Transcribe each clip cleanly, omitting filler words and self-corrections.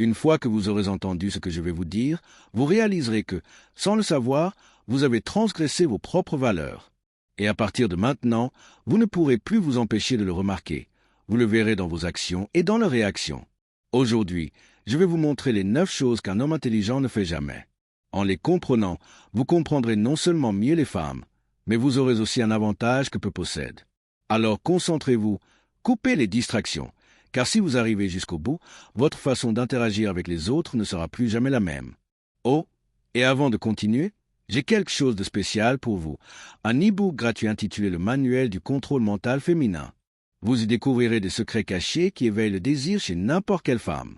Une fois que vous aurez entendu ce que je vais vous dire, vous réaliserez que, sans le savoir, vous avez transgressé vos propres valeurs. Et à partir de maintenant, vous ne pourrez plus vous empêcher de le remarquer. Vous le verrez dans vos actions et dans leurs réactions. Aujourd'hui, je vais vous montrer les 9 choses qu'un homme intelligent ne fait jamais. En les comprenant, vous comprendrez non seulement mieux les femmes, mais vous aurez aussi un avantage que peu possèdent. Alors concentrez-vous, coupez les distractions, car si vous arrivez jusqu'au bout, votre façon d'interagir avec les autres ne sera plus jamais la même. Oh, et avant de continuer, j'ai quelque chose de spécial pour vous, un e-book gratuit intitulé Le Manuel du contrôle mental féminin. Vous y découvrirez des secrets cachés qui éveillent le désir chez n'importe quelle femme.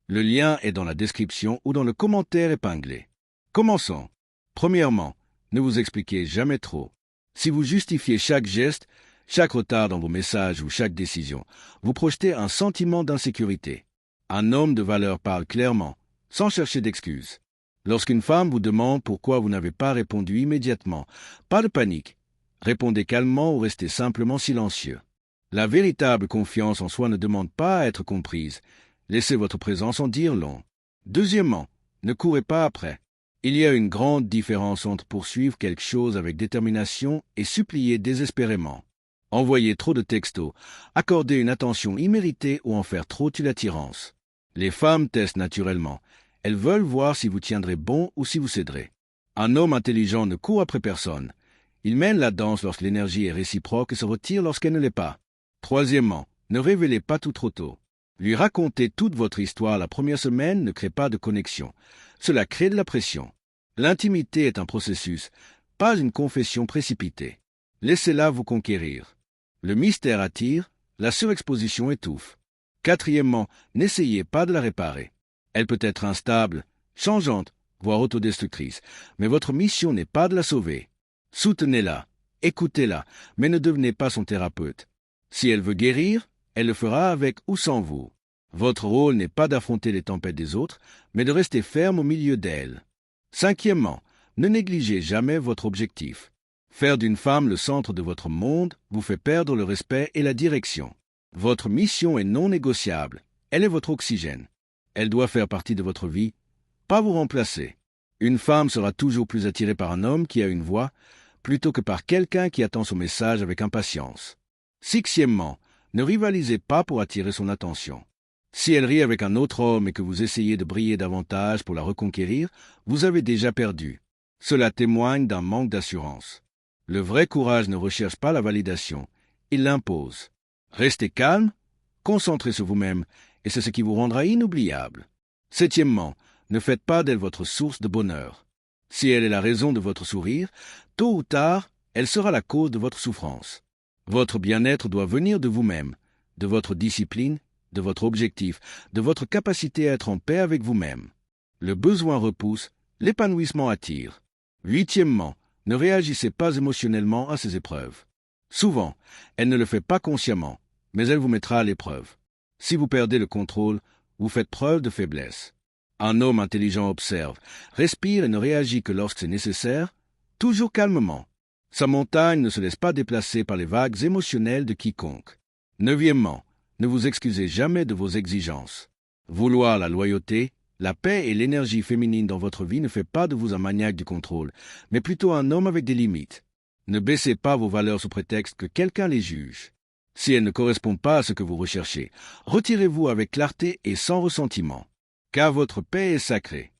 Le lien est dans la description ou dans le commentaire épinglé. Commençons. Premièrement, ne vous expliquez jamais trop. Si vous justifiez chaque geste, chaque retard dans vos messages ou chaque décision, vous projetez un sentiment d'insécurité. Un homme de valeur parle clairement, sans chercher d'excuses. Lorsqu'une femme vous demande pourquoi vous n'avez pas répondu immédiatement, pas de panique. Répondez calmement ou restez simplement silencieux. La véritable confiance en soi ne demande pas à être comprise. Laissez votre présence en dire long. Deuxièmement, ne courez pas après. Il y a une grande différence entre poursuivre quelque chose avec détermination et supplier désespérément. Envoyer trop de textos, accorder une attention imméritée ou en faire trop tue l'attirance. Les femmes testent naturellement. Elles veulent voir si vous tiendrez bon ou si vous céderez. Un homme intelligent ne court après personne. Il mène la danse lorsque l'énergie est réciproque et se retire lorsqu'elle ne l'est pas. Troisièmement, ne révélez pas tout trop tôt. Lui raconter toute votre histoire la première semaine ne crée pas de connexion. Cela crée de la pression. L'intimité est un processus, pas une confession précipitée. Laissez-la vous conquérir. Le mystère attire, la surexposition étouffe. Quatrièmement, n'essayez pas de la réparer. Elle peut être instable, changeante, voire autodestructrice, mais votre mission n'est pas de la sauver. Soutenez-la, écoutez-la, mais ne devenez pas son thérapeute. Si elle veut guérir, elle le fera avec ou sans vous. Votre rôle n'est pas d'affronter les tempêtes des autres, mais de rester ferme au milieu d'elles. Cinquièmement, ne négligez jamais votre objectif. Faire d'une femme le centre de votre monde vous fait perdre le respect et la direction. Votre mission est non négociable. Elle est votre oxygène. Elle doit faire partie de votre vie, pas vous remplacer. Une femme sera toujours plus attirée par un homme qui a une voix, plutôt que par quelqu'un qui attend son message avec impatience. Sixièmement, ne rivalisez pas pour attirer son attention. Si elle rit avec un autre homme et que vous essayez de briller davantage pour la reconquérir, vous avez déjà perdu. Cela témoigne d'un manque d'assurance. Le vrai courage ne recherche pas la validation, il l'impose. Restez calme, concentrez sur vous-même, et c'est ce qui vous rendra inoubliable. Septièmement, ne faites pas d'elle votre source de bonheur. Si elle est la raison de votre sourire, tôt ou tard, elle sera la cause de votre souffrance. Votre bien-être doit venir de vous-même, de votre discipline, de votre objectif, de votre capacité à être en paix avec vous-même. Le besoin repousse, l'épanouissement attire. Huitièmement, ne réagissez pas émotionnellement à ces épreuves. Souvent, elle ne le fait pas consciemment, mais elle vous mettra à l'épreuve. Si vous perdez le contrôle, vous faites preuve de faiblesse. Un homme intelligent observe, respire et ne réagit que lorsque c'est nécessaire, toujours calmement. Sa montagne ne se laisse pas déplacer par les vagues émotionnelles de quiconque. Neuvièmement, ne vous excusez jamais de vos exigences. Vouloir la loyauté, la paix et l'énergie féminine dans votre vie ne fait pas de vous un maniaque du contrôle, mais plutôt un homme avec des limites. Ne baissez pas vos valeurs sous prétexte que quelqu'un les juge. Si elles ne correspondent pas à ce que vous recherchez, retirez-vous avec clarté et sans ressentiment, car votre paix est sacrée.